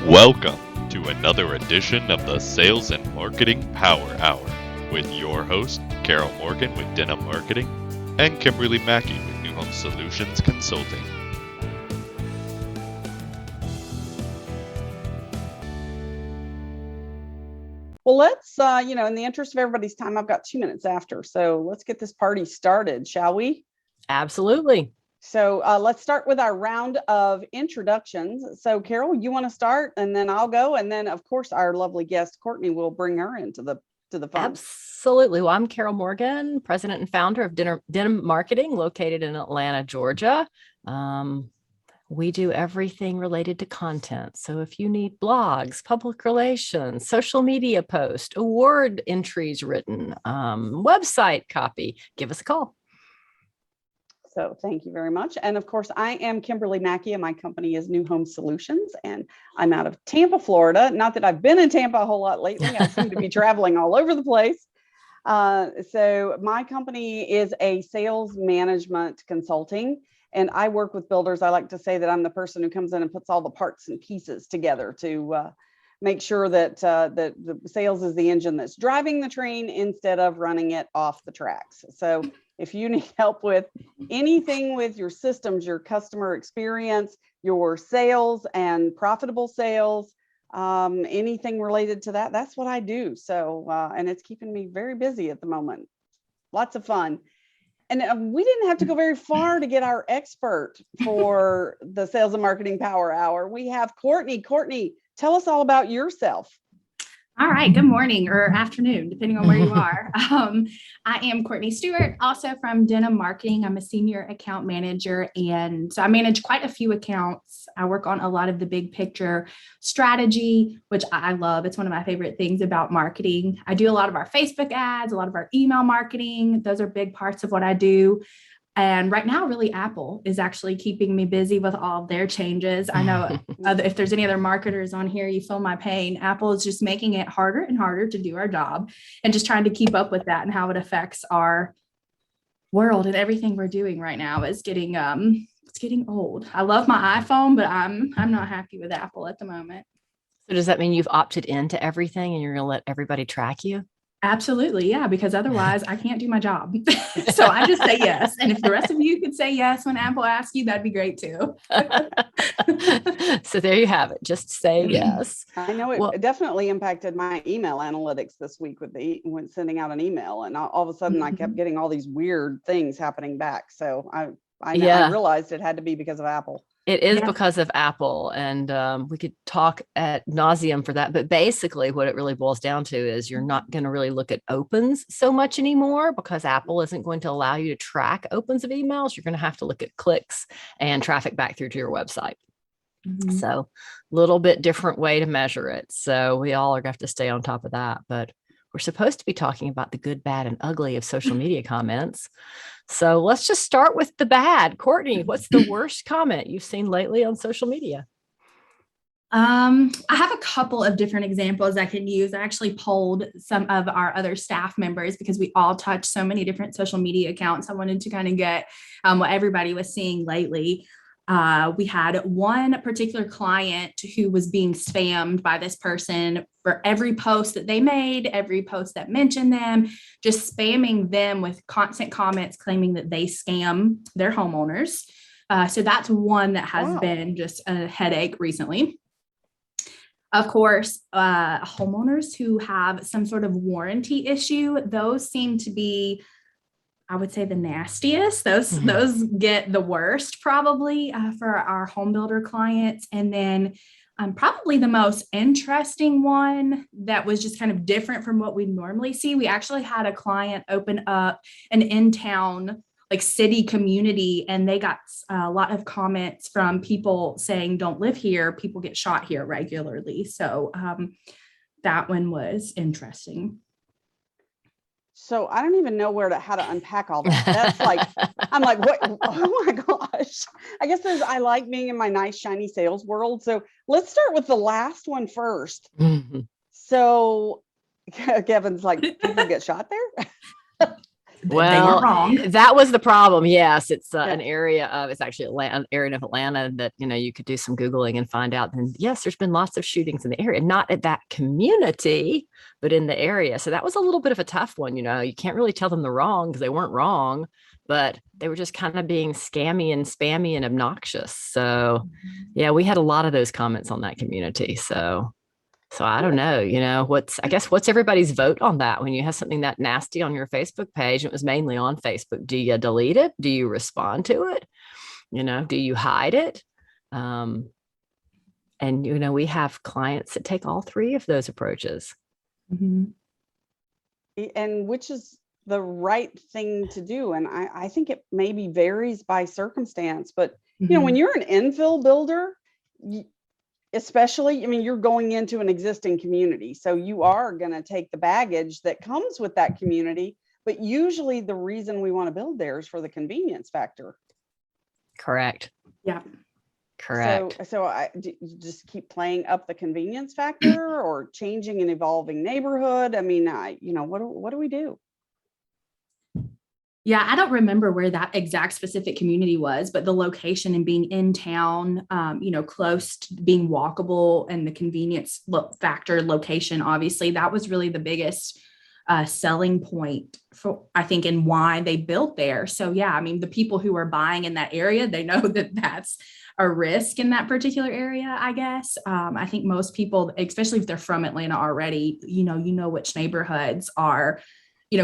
Welcome to another edition of the Sales and Marketing Power Hour with your host, Carol Morgan with Denim Marketing and Kimberly Mackey with New Home Solutions Consulting. Well, let's, in the interest of everybody's time, I've got 2 minutes after. So let's get this party started, shall we? Absolutely. So let's start with our round of introductions. So Carol, you want to start and then I'll go. And then, of course, our lovely guest, Courtney, will bring her into the fun. Absolutely. Well, I'm Carol Morgan, president and founder of Denim Marketing, located in Atlanta, Georgia. We do everything related to content. So if you need blogs, public relations, social media posts, award entries written, website copy, give us a call. So thank you very much. And of course, I am Kimberly Mackey and my company is New Home Solutions and I'm out of Tampa, Florida. Not that I've been in Tampa a whole lot lately. I seem to be traveling all over the place. So my company is a sales management consulting. And I work with builders. I like to say that I'm the person who comes in and puts all the parts and pieces together to make sure that the sales is the engine that's driving the train instead of running it off the tracks. So if you need help with anything with your systems, your customer experience, your sales and profitable sales, anything related to that, that's what I do. So, and it's keeping me very busy at the moment. Lots of fun. And we didn't have to go very far to get our expert for the Sales and Marketing Power Hour. We have Courtney. Courtney, tell us all about yourself. All right. Good morning or afternoon, depending on where you are. I am Courtney Stewart, also from Denim Marketing. I'm a senior account manager, and so I manage quite a few accounts. I work on a lot of the big picture strategy, which I love. It's one of my favorite things about marketing. I do a lot of our Facebook ads, a lot of our email marketing. Those are big parts of what I do. And right now, really, Apple is actually keeping me busy with all of their changes. I know if there's any other marketers on here, you feel my pain. Apple is just making it harder and harder to do our job and just trying to keep up with that and how it affects our world. And everything we're doing right now is getting it's getting old. I love my iPhone, but I'm not happy with Apple at the moment. So does that mean you've opted into everything and you're going to let everybody track you? Absolutely. Yeah. Because otherwise I can't do my job. So I just say yes. And if the rest of you could say yes when Apple asks you, that'd be great too. So there you have it. Just say yes. I know it definitely impacted my email analytics this week when sending out an email. And all of a sudden I kept getting all these weird things happening back. So I realized it had to be because of Apple. It is because of Apple, and we could talk ad nauseum for that. But basically what it really boils down to is you're not going to really look at opens so much anymore because Apple isn't going to allow you to track opens of emails. You're going to have to look at clicks and traffic back through to your website. So a little bit different way to measure it. So we all are going to have to stay on top of that. But we're supposed to be talking about the good, bad, and ugly of social media comments. So let's just start with the bad. Courtney, what's the worst comment you've seen lately on social media? I have a couple of different examples I can use. I actually polled some of our other staff members because we all touch so many different social media accounts. I wanted to kind of get what everybody was seeing lately. We had one particular client who was being spammed by this person for every post that they made, every post that mentioned them, just spamming them with constant comments claiming that they scam their homeowners. So that's one that has been just a headache recently. Of course, homeowners who have some sort of warranty issue, those seem to be, I would say, the nastiest. Those get the worst probably for our home builder clients. And then probably the most interesting one that was just kind of different from what we normally see. We actually had a client open up an in-town like city community, and they got a lot of comments from people saying, don't live here. People get shot here regularly. So that one was interesting. So I don't even know how to unpack all that. That's like, I'm like, what? Oh my gosh. I guess I like being in my nice, shiny sales world. So let's start with the last one first. So Kevin's like, people get shot there? they Well, weren't wrong. that was the problem. Yes, it's Yeah. an area of, it's actually an area of Atlanta that, you could do some Googling and find out. And yes, there's been lots of shootings in the area, not at that community, but in the area. So that was a little bit of a tough one. You can't really tell them they're wrong because they weren't wrong, but they were just kind of being scammy and spammy and obnoxious. So yeah, we had a lot of those comments on that community. So I don't know, what's everybody's vote on that when you have something that nasty on your Facebook page? It was mainly on Facebook. Do you delete it? Do you respond to it? Do you hide it? And, we have clients that take all three of those approaches. Mm-hmm. And which is the right thing to do. And I think it maybe varies by circumstance, but when you're an infill builder, especially, you're going into an existing community. So you are going to take the baggage that comes with that community. But usually the reason we want to build there is for the convenience factor. Correct. Yeah. Correct. So you just keep playing up the convenience factor or changing an evolving neighborhood. What do we do? Yeah, I don't remember where that exact specific community was, but the location and being in town, close to being walkable and the convenience factor location, obviously, that was really the biggest selling point for, I think, and why they built there. So yeah, the people who are buying in that area, they know that that's a risk in that particular area, I guess. I think most people, especially if they're from Atlanta already, which neighborhoods are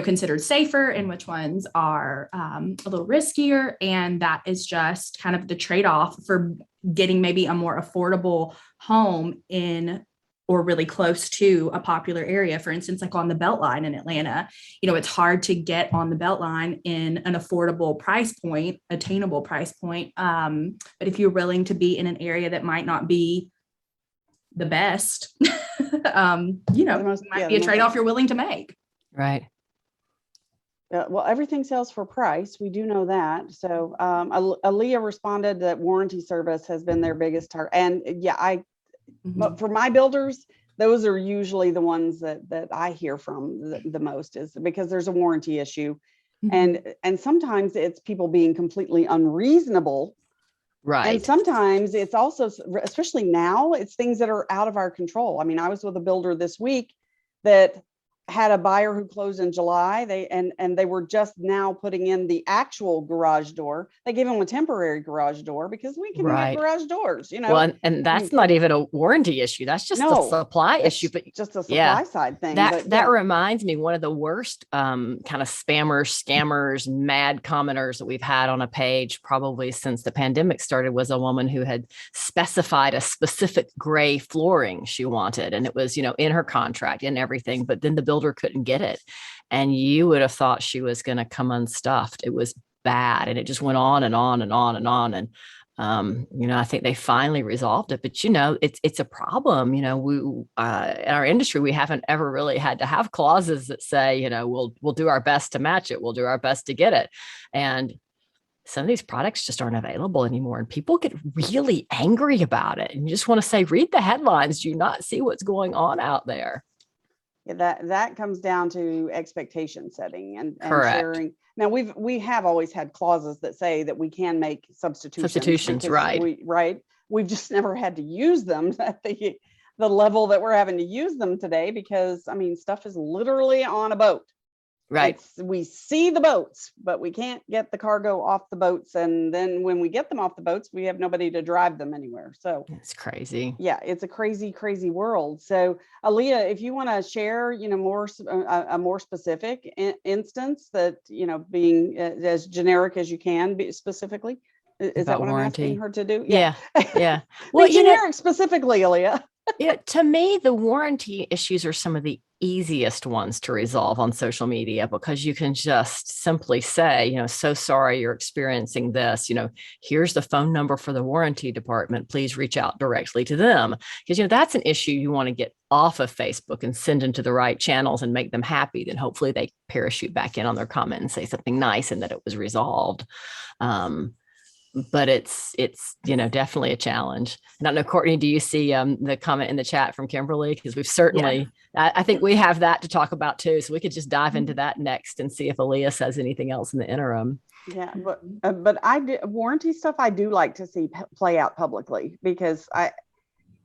considered safer and which ones are a little riskier. And that is just kind of the trade-off for getting maybe a more affordable home in or really close to a popular area. For instance, like on the Beltline in Atlanta, it's hard to get on the Beltline in an affordable price point, attainable price point. But if you're willing to be in an area that might not be the best, might be a trade-off you're willing to make. Right. Well, everything sells for price. We do know that. So Aaliyah responded that warranty service has been their biggest target. And yeah, but for my builders, those are usually the ones that I hear from the most, is because there's a warranty issue. And sometimes it's people being completely unreasonable. Right. And sometimes it's also, especially now, it's things that are out of our control. I was with a builder this week that had a buyer who closed in July. They were just now putting in the actual garage door. They gave them a temporary garage door because we can get garage doors, Well, and that's not even a warranty issue. That's just a supply issue. But just a supply side thing. That reminds me, one of the worst kind of spammers, scammers, mad commenters that we've had on a page probably since the pandemic started was a woman who had specified a specific gray flooring she wanted. And it was, in her contract and everything, but then the builder couldn't get it. And you would have thought she was going to come unstuffed. It was bad. And it just went on and on and on and on. And, I think they finally resolved it, but it's a problem. We, in our industry, we haven't ever really had to have clauses that say, we'll do our best to match it. We'll do our best to get it. And some of these products just aren't available anymore, and people get really angry about it. And you just want to say, read the headlines. Do you not see what's going on out there? Yeah, that comes down to expectation setting and sharing. Now we have always had clauses that say that we can make substitutions, right? We've just never had to use them at the level that we're having to use them today, because stuff is literally on a boat. Right. We see the boats, but we can't get the cargo off the boats. And then when we get them off the boats, we have nobody to drive them anywhere. So it's crazy. Yeah, it's a crazy, crazy world. So Aaliyah, if you want to share, a more specific instance that, being as generic as you can be specifically, is that what warranty. I'm asking her to do? Yeah. Well, generic specifically, Aaliyah. To me, the warranty issues are some of the easiest ones to resolve on social media, because you can just simply say, so sorry you're experiencing this, here's the phone number for the warranty department, please reach out directly to them. Because, that's an issue you want to get off of Facebook and send into the right channels and make them happy. Then hopefully they parachute back in on their comment and say something nice and that it was resolved. but it's definitely a challenge. And I don't know, Courtney, do you see the comment in the chat from Kimberly? Because we've certainly, I think we have that to talk about too. So we could just dive into that next and see if Aaliyah says anything else in the interim. Yeah, but warranty stuff I do like to see play out publicly, because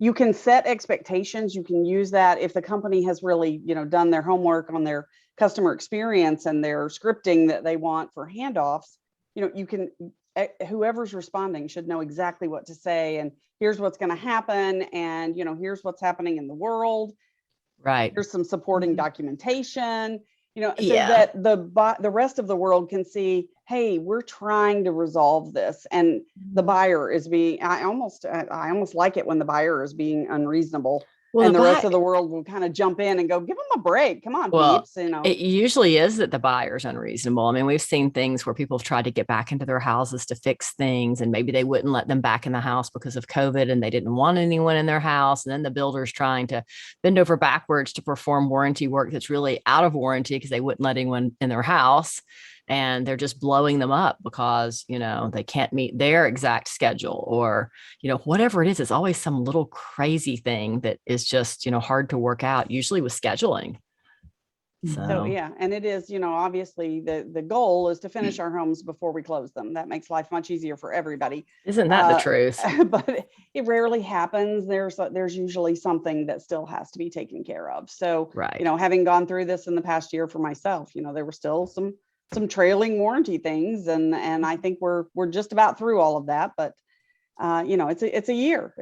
you can set expectations. You can use that if the company has really done their homework on their customer experience and their scripting that they want for handoffs. You can, whoever's responding should know exactly what to say, and here's what's going to happen, and here's what's happening in the world. Right. Here's some supporting documentation. So that the rest of the world can see, hey, we're trying to resolve this, and the buyer is being. I almost like it when the buyer is being unreasonable. Well, and the rest of the world will kind of jump in and go, give them a break. Come on, peeps. It usually is that the buyer's unreasonable. I mean, we've seen things where people have tried to get back into their houses to fix things, and maybe they wouldn't let them back in the house because of COVID, and they didn't want anyone in their house. And then the builder's trying to bend over backwards to perform warranty work that's really out of warranty because they wouldn't let anyone in their house. And they're just blowing them up because, they can't meet their exact schedule, or, whatever it is. It's always some little crazy thing that is just, hard to work out, usually with scheduling. So yeah, and it is, obviously the goal is to finish our homes before we close them. That makes life much easier for everybody. Isn't that the truth? But it rarely happens. There's usually something that still has to be taken care of. So, right. Having gone through this in the past year for myself, there were still some trailing warranty things, and I think we're just about through all of that. But it's a year.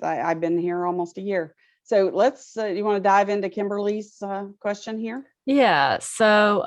I've been here almost a year. So let's. You want to dive into Kimberly's question here? Yeah. So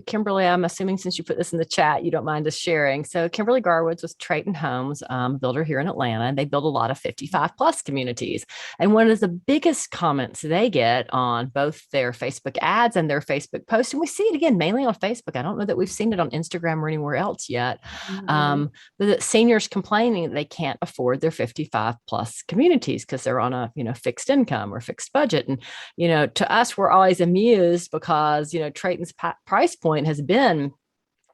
Kimberly, I'm assuming since you put this in the chat, you don't mind us sharing. So Kimberly Garwood's with Triton Homes, builder here in Atlanta, and they build a lot of 55 plus communities. And one of the biggest comments they get on both their Facebook ads and their Facebook posts, and we see it again, mainly on Facebook. I don't know that we've seen it on Instagram or anywhere else yet. But the seniors complaining that they can't afford their 55 plus communities because they're on a, fixed income or fixed budget. And, to us, we're always amused because, Triton's price point has been,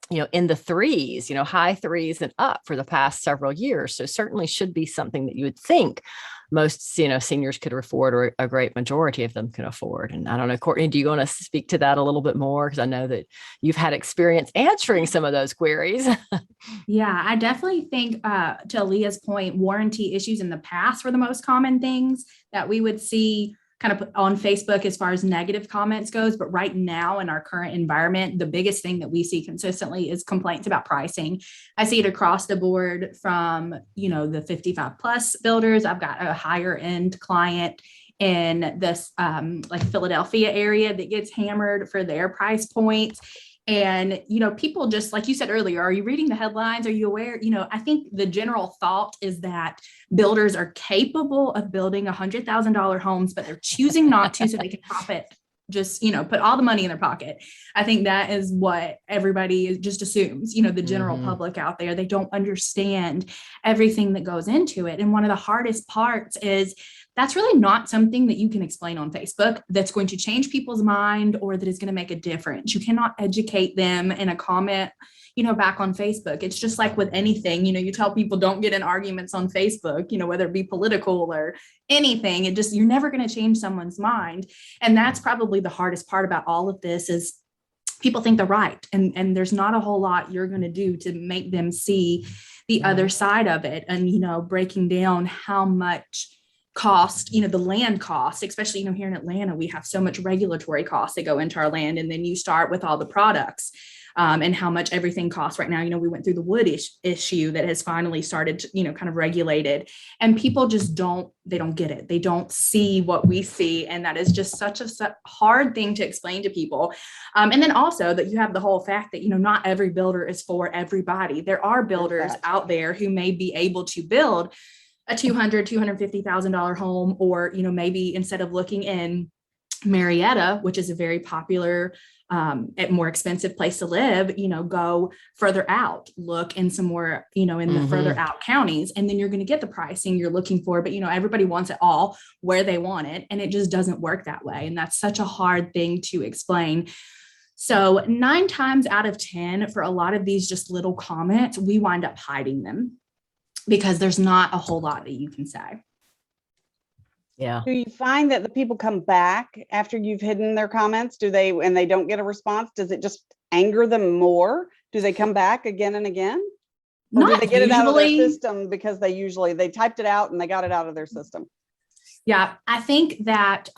in the threes, high threes and up for the past several years. So certainly should be something that you would think most, seniors could afford, or a great majority of them can afford. And I don't know, Courtney, do you want to speak to that a little bit more? Because I know that you've had experience answering some of those queries. Yeah, I definitely think to Aaliyah's point, warranty issues in the past were the most common things that we would see kind of on Facebook as far as negative comments goes. But right now in our current environment, the biggest thing that we see consistently is complaints about pricing. I see it across the board from, the 55 plus builders. I've got a higher end client in this like Philadelphia area that gets hammered for their price points. And, people just, like you said earlier, are you reading the headlines? Are you aware? I think the general thought is that builders are capable of building $100,000 homes, but they're choosing not to so they can profit, just, put all the money in their pocket. I think that is what everybody just assumes, the general public out there. They don't understand everything that goes into it. And one of the hardest parts is that's really not something that you can explain on Facebook that's going to change people's mind or that is going to make a difference. You cannot educate them in a comment, back on Facebook. It's just like with anything, you tell people don't get in arguments on Facebook, whether it be political or anything. You're never going to change someone's mind. And that's probably the hardest part about all of this is people think they're right. And there's not a whole lot you're going to do to make them see the other side of it. And, breaking down how much cost, the land cost, especially, here in Atlanta, we have so much regulatory costs that go into our land. And then you start with all the products and how much everything costs right now. We went through the wood issue that has finally started, kind of regulated, and people just they don't get it. They don't see what we see. And that is just such a hard thing to explain to people. And then also that you have the whole fact that, not every builder is for everybody. There are builders out there who may be able to build a $250,000 home, or, maybe instead of looking in Marietta, which is a very popular, more expensive place to live, go further out, look in some more, in the further out counties, and then you're going to get the pricing you're looking for. But, everybody wants it all where they want it. And it just doesn't work that way. And that's such a hard thing to explain So 9 times out of 10, for a lot of these just little comments, we wind up hiding them because there's not a whole lot that you can say. Yeah. Do you find that the people come back after you've hidden their comments? Do they, and they don't get a response? Does it just anger them more? Do they come back again and again? Or do Not they get it out of their usually. system because they typed it out and they got it out of their system? Yeah, I think that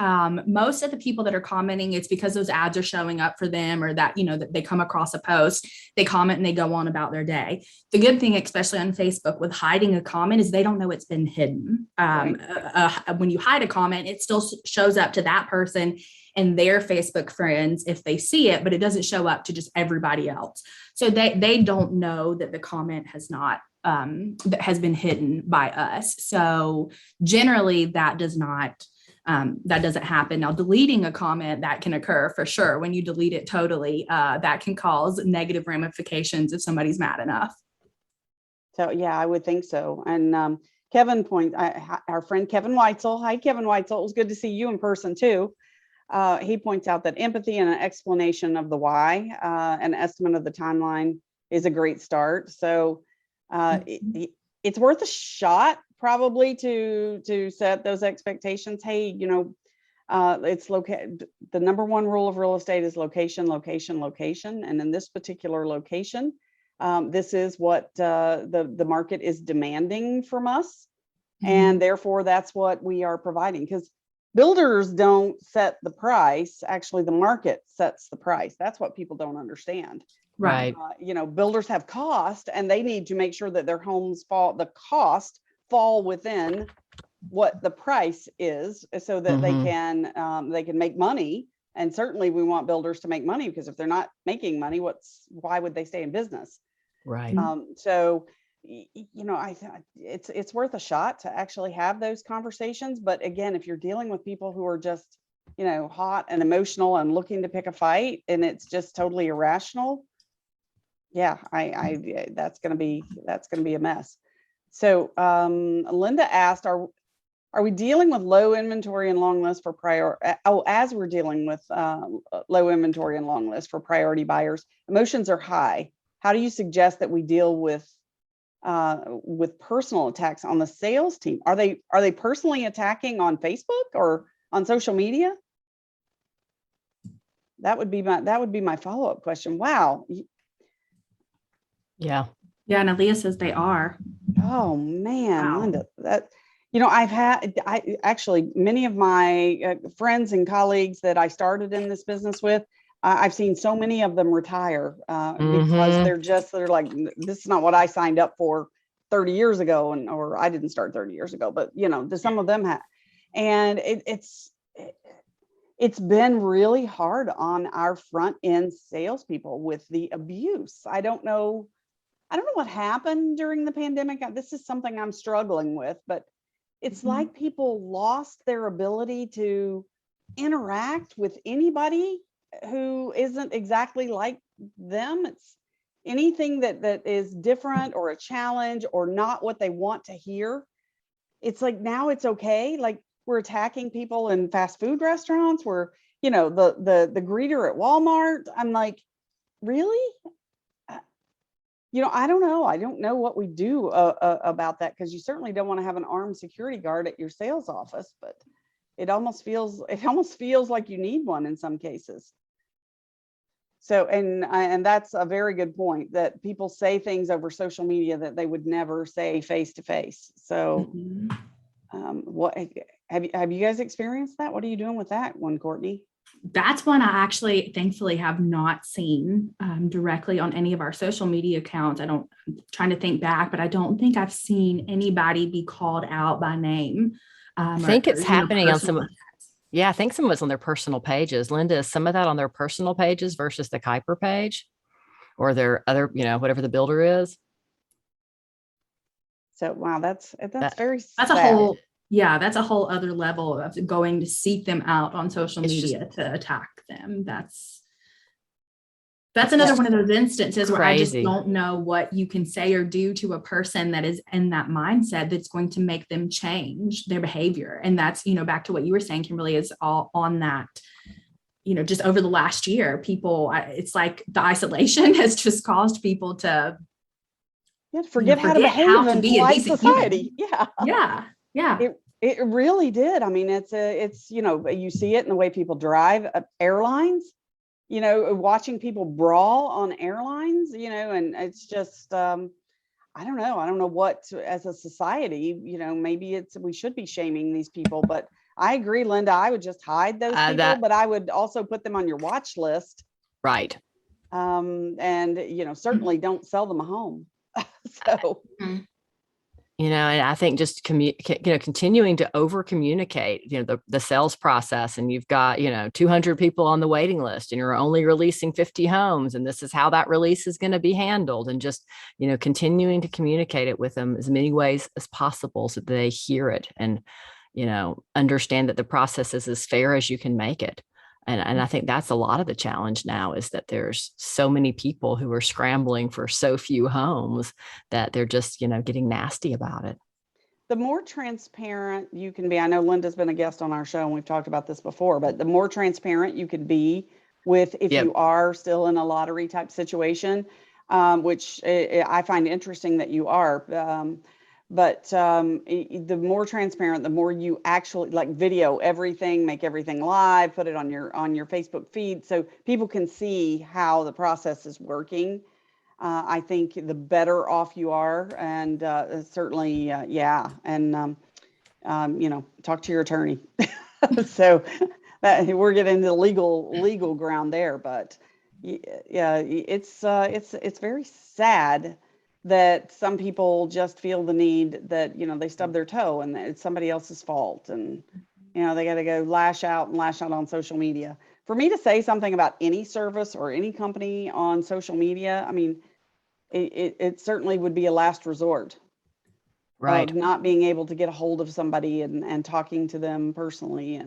most of the people that are commenting, it's because those ads are showing up for them, or that, that they come across a post, they comment and they go on about their day. The good thing, especially on Facebook with hiding a comment, is they don't know it's been hidden. Right. When you hide a comment, it still shows up to that person and their Facebook friends if they see it, but it doesn't show up to just everybody else. So they don't know that the comment has not that has been hidden by us. So generally that doesn't happen. Now, deleting a comment, that can occur for sure. When you delete it totally, that can cause negative ramifications if somebody's mad enough. So yeah, I would think so. And Kevin our friend Kevin Weitzel. Hi, Kevin Weitzel. It was good to see you in person too. He points out that empathy and an explanation of the why, an estimate of the timeline is a great start. So it's worth a shot probably to set those expectations. Hey, it's located. The number one rule of real estate is location, location, location. And in this particular location, this is what the market is demanding from us. Mm-hmm. And therefore that's what we are providing, because builders don't set the price. Actually, the market sets the price. That's what people don't understand. Right. Builders have cost, and they need to make sure that their homes fall within what the price is, so that mm-hmm. they can make money. And certainly we want builders to make money, because if they're not making money, why would they stay in business? Right. So I thought it's worth a shot to actually have those conversations. But again, if you're dealing with people who are just hot and emotional and looking to pick a fight, and it's just totally irrational, yeah, that's going to be a mess. So Linda asked, are we dealing with low inventory and long list for as we're dealing with low inventory and long list for priority buyers, emotions are high. How do you suggest that we deal with personal attacks on the sales team? Are they personally attacking on Facebook or on social media? That would be my follow-up question. Wow. Yeah. Yeah. And Aaliyah says they are. Oh man, wow. Linda, that, I actually, many of my friends and colleagues that I started in this business with, I've seen so many of them retire because they're like, this is not what I signed up for 30 years ago. Or I didn't start 30 years ago, but some of them have. And it's been really hard on our front end salespeople with the abuse. I don't know what happened during the pandemic. This is something I'm struggling with, but it's mm-hmm. like people lost their ability to interact with anybody who isn't exactly like them. It's anything that is different or a challenge or not what they want to hear. It's like, now it's okay. Like, we're attacking people in fast food restaurants. We're, the greeter at Walmart. I'm like, really? I don't know. I don't know what we do about that, because you certainly don't want to have an armed security guard at your sales office, but it almost feels like you need one in some cases. So, and that's a very good point, that people say things over social media that they would never say face to face. So, mm-hmm. What have you guys experienced that? What are you doing with that one, Courtney? That's one I actually, thankfully, have not seen directly on any of our social media accounts. I'm trying to think back, but I don't think I've seen anybody be called out by name. I think it's happening on some. Yeah, I think some of it's on their personal pages. Linda, is some of that on their personal pages versus the Kuiper page or their other, whatever the builder is? So, wow, that's very sad. That's a whole other level of going to seek them out on social media to attack them. That's another one of those instances where I just don't know what you can say or do to a person that is in that mindset that's going to make them change their behavior. And that's, back to what you were saying, Kimberly, is all on that, just over the last year, people, it's like the isolation has just caused people to forget how to behave in polite society. Yeah. It really did. I mean, it's you see it in the way people drive, airlines, watching people brawl on airlines, and it's just, I don't know what, as a society, maybe we should be shaming these people, but I agree, Linda, I would just hide those people, but I would also put them on your watch list. Right. And, certainly don't sell them a home. So, and I think just continuing to over communicate, the sales process, and you've got, 200 people on the waiting list and you're only releasing 50 homes, and this is how that release is going to be handled, and just, continuing to communicate it with them as many ways as possible so that they hear it and, understand that the process is as fair as you can make it. And I think that's a lot of the challenge now, is that there's so many people who are scrambling for so few homes that they're just, getting nasty about it. The more transparent you can be, I know Linda's been a guest on our show and we've talked about this before, but the more transparent you can be with, if you are still in a lottery type situation, which I find interesting that you are, but the more transparent, the more you actually video everything, make everything live, put it on your Facebook feed so people can see how the process is working. I think the better off you are, and certainly, and talk to your attorney. So we're getting into legal ground there, but yeah, it's very sad that some people just feel the need that, they stub their toe and it's somebody else's fault, and, they got to go lash out on social media. For me to say something about any service or any company on social media, I mean, it certainly would be a last resort. Right. Of not being able to get a hold of somebody and talking to them personally.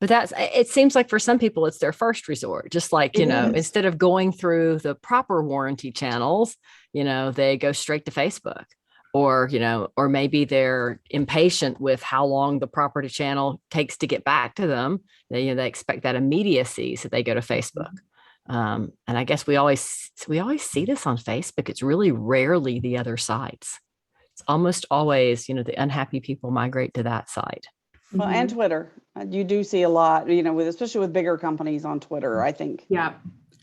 But it seems like for some people, it's their first resort, just like, instead of going through the proper warranty channels, they go straight to Facebook, or maybe they're impatient with how long the property channel takes to get back to them. They expect that immediacy. So they go to Facebook. And I guess we always see this on Facebook. It's really rarely the other sites. It's almost always, the unhappy people migrate to that site. Well, and Twitter, you do see a lot, especially with bigger companies on Twitter, I think. Yeah.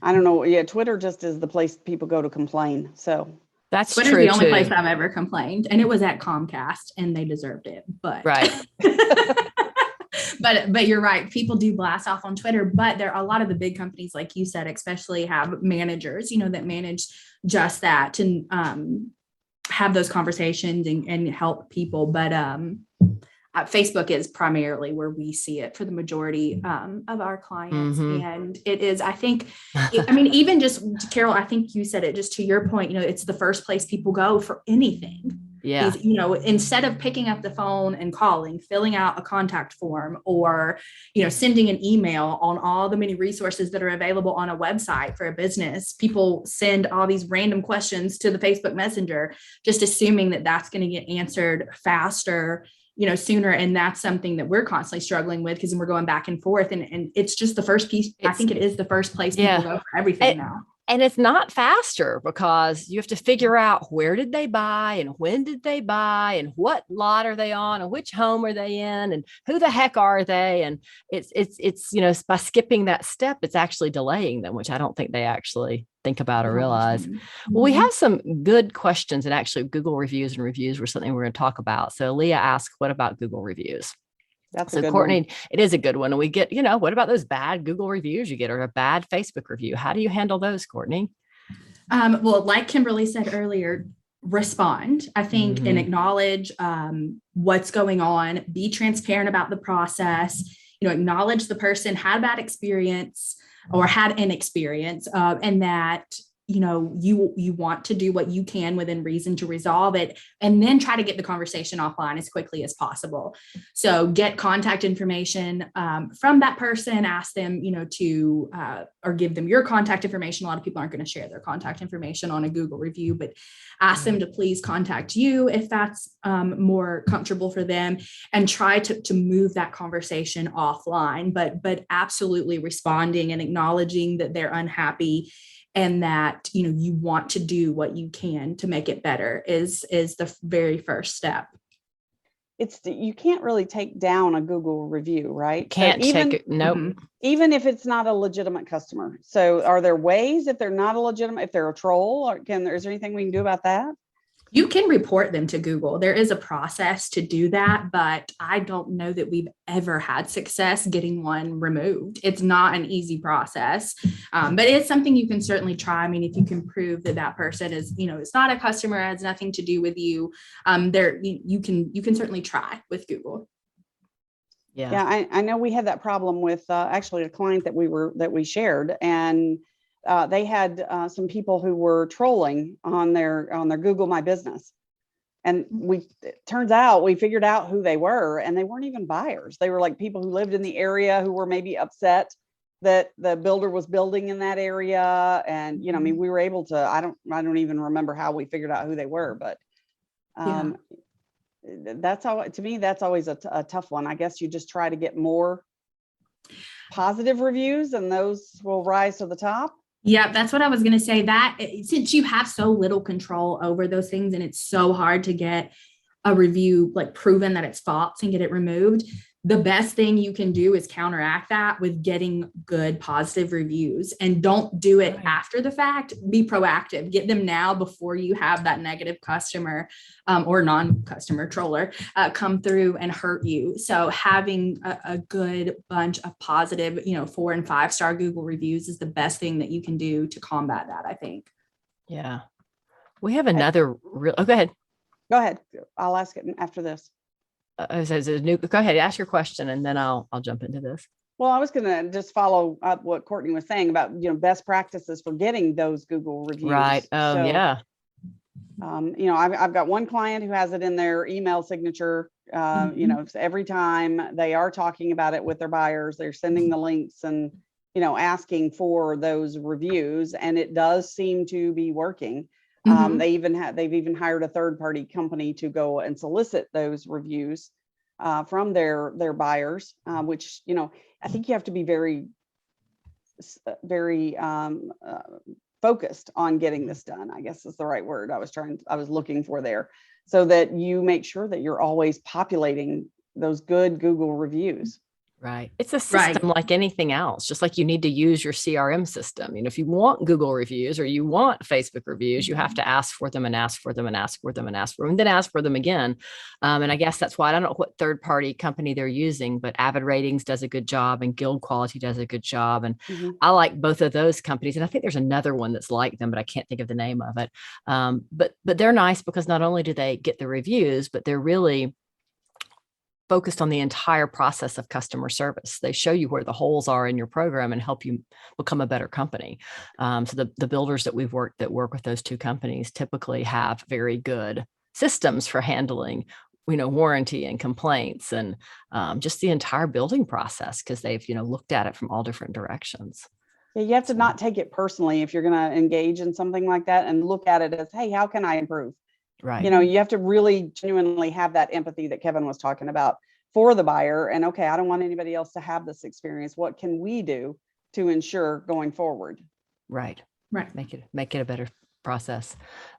I don't know. Yeah. Twitter just is the place people go to complain. So that's Twitter's true. The only place I've ever complained, and it was at Comcast, and they deserved it, but right. But you're right. People do blast off on Twitter, but there are a lot of the big companies, like you said, especially have managers, that manage just that, to have those conversations and help people. But Facebook is primarily where we see it for the majority of our clients. And it is, I think, even just, Carol, I think you said it, just to your point, it's the first place people go for anything. Yeah. Instead of picking up the phone and calling, filling out a contact form, or, sending an email on all the many resources that are available on a website for a business, people send all these random questions to the Facebook Messenger, just assuming that that's going to get answered faster, sooner. And that's something that we're constantly struggling with, because we're going back and forth, and it's just the first piece. I think it is the first place people go for everything now. And it's not faster, because you have to figure out, where did they buy, and when did they buy, and what lot are they on, and which home are they in, and who the heck are they? And it's by skipping that step, it's actually delaying them, which I don't think they actually think about or realize. Well, we have some good questions, and actually Google reviews and reviews were something we're going to talk about. So Leah asked, what about Google reviews? That's so Courtney, it is a good one. And we get, what about those bad Google reviews you get, or a bad Facebook review? How do you handle those, Courtney? Well, like Kimberly said earlier, respond, I think, and acknowledge what's going on, be transparent about the process, acknowledge the person had a bad experience or had an experience, and that you want to do what you can within reason to resolve it, and then try to get the conversation offline as quickly as possible. So get contact information from that person, ask them, to, or give them your contact information. A lot of people aren't going to share their contact information on a Google review, but ask them to please contact you if that's more comfortable for them, and try to move that conversation offline, but absolutely responding and acknowledging that they're unhappy, and that, you want to do what you can to make it better is the very first step. You can't really take down a Google review, right? Can't so even, take it. Nope. Mhm. Even if it's not a legitimate customer. So are there ways, if they're not a legitimate, if they're a troll, or is there anything we can do about that? You can report them to Google. There is a process to do that, but I don't know that we've ever had success getting one removed. It's not an easy process, but it's something you can certainly try. I mean, if you can prove that that person is, it's not a customer, has nothing to do with you, you can certainly try with Google. Yeah, I know we had that problem with actually a client that we shared, and they had some people who were trolling on their Google My Business. And it turns out we figured out who they were, and they weren't even buyers. They were like people who lived in the area who were maybe upset that the builder was building in that area. And, I mean, we were able to, I don't even remember how we figured out who they were, but that's all, to me, that's always a tough one. I guess you just try to get more positive reviews, and those will rise to the top. Yeah, that's what I was going to say. That since you have so little control over those things, and it's so hard to get a review like proven that it's false and get it removed, the best thing you can do is counteract that with getting good positive reviews, and don't do it after the fact. Be proactive, get them now before you have that negative customer or non-customer troller come through and hurt you. So having a good bunch of positive, 4 and 5 star Google reviews is the best thing that you can do to combat that, I think. Yeah. We have another go ahead. Go ahead. I'll ask it after this. Go ahead, ask your question, and then I'll jump into this. Well, I was going to just follow up what Courtney was saying about, best practices for getting those Google reviews. Right. Oh, yeah. I've got one client who has it in their email signature. So every time they are talking about it with their buyers, they're sending the links and, asking for those reviews, and it does seem to be working. They've even hired a third-party company to go and solicit those reviews from their buyers, which, I think you have to be very, very focused on getting this done, I guess is the right word I was looking for there, so that you make sure that you're always populating those good Google reviews. Right. It's a system like anything else, just like you need to use your CRM system. If you want Google reviews or you want Facebook reviews, you have to ask for them and ask for them and ask for them and ask for them and then ask for them again. And I guess that's why I don't know what third-party company they're using, but Avid Ratings does a good job and Guild Quality does a good job. And I like both of those companies. And I think there's another one that's like them, but I can't think of the name of it. But they're nice because not only do they get the reviews, but they're really focused on the entire process of customer service. They show you where the holes are in your program and help you become a better company. So the builders that we've worked that work with those two companies typically have very good systems for handling, warranty and complaints and just the entire building process, because they've, looked at it from all different directions. Yeah, you have to not take it personally if you're going to engage in something like that, and look at it as, hey, how can I improve? Right. You have to really genuinely have that empathy that Kevin was talking about for the buyer. And okay, I don't want anybody else to have this experience. What can we do to ensure going forward? Right. Make it a better process.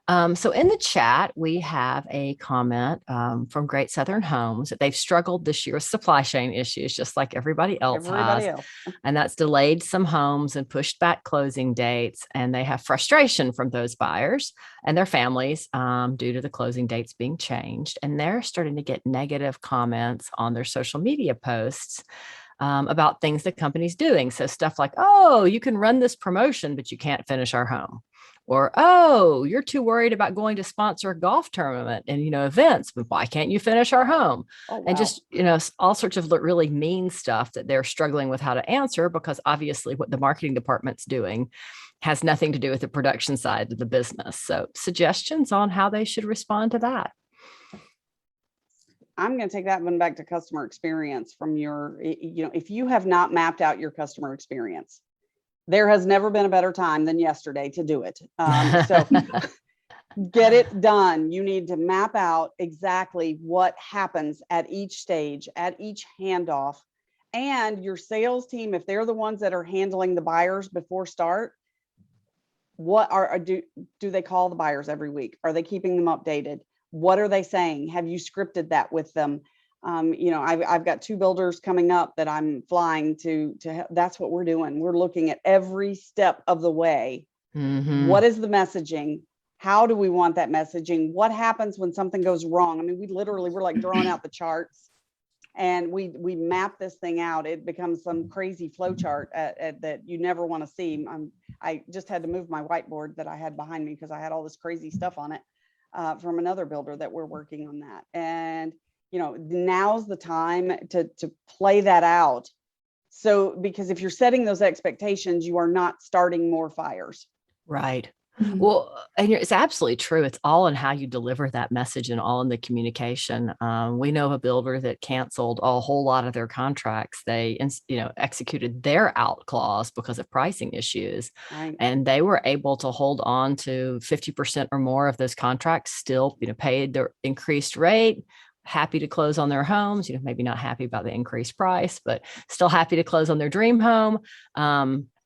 So in the chat, we have a comment from Great Southern Homes that they've struggled this year with supply chain issues, just like everybody else has. And that's delayed some homes and pushed back closing dates. And they have frustration from those buyers and their families due to the closing dates being changed. And they're starting to get negative comments on their social media posts about things the company's doing. So stuff like, oh, you can run this promotion, but you can't finish our home. Or, oh, you're too worried about going to sponsor a golf tournament and, events, but why can't you finish our home? Oh, wow. And just, all sorts of really mean stuff that they're struggling with how to answer, because obviously what the marketing department's doing has nothing to do with the production side of the business. So suggestions on how they should respond to that. I'm going to take that one back to customer experience from your, if you have not mapped out your customer experience, there has never been a better time than yesterday to do it. So get it done. You need to map out exactly what happens at each stage, at each handoff. And your sales team, if they're the ones that are handling the buyers before start, what do they call the buyers every week? Are they keeping them updated? What are they saying? Have you scripted that with them? I've got 2 builders coming up that I'm flying to. That's what we're doing. We're looking at every step of the way. Mm-hmm. What is the messaging? How do we want that messaging? What happens when something goes wrong? I mean, we're like drawing out the charts, and we map this thing out. It becomes some crazy flow chart that you never want to see. I just had to move my whiteboard that I had behind me because I had all this crazy stuff on it. From another builder that we're working on that. And, now's the time to play that out. So, because if you're setting those expectations, you are not starting more fires. Right. Well, and it's absolutely true. It's all in how you deliver that message and all in the communication. We know a builder that canceled a whole lot of their contracts. They, executed their out clause because of pricing issues, Right. and they were able to hold on to 50% or more of those contracts, still, paid their increased rate, happy to close on their homes, maybe not happy about the increased price, but still happy to close on their dream home.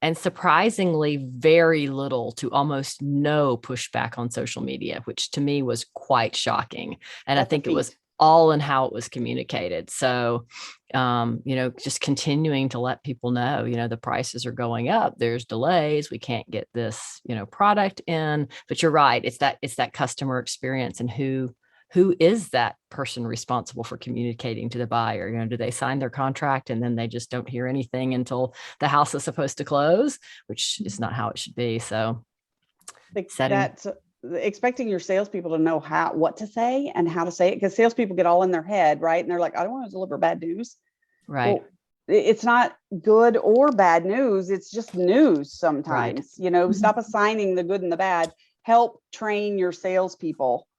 And surprisingly, very little to almost no pushback on social media, which to me was quite shocking. And I think it was all in how it was communicated. So, just continuing to let people know, the prices are going up. There's delays. We can't get this, product in. But you're right. It's that customer experience, and who is that person responsible for communicating to the buyer? Do they sign their contract and then they just don't hear anything until the house is supposed to close, which is not how it should be. So that's expecting your salespeople to know what to say and how to say it, because salespeople get all in their head, right? And they're like, I don't want to deliver bad news. Right. Well, it's not good or bad news. It's just news sometimes. Right. Stop assigning the good and the bad. Help train your salespeople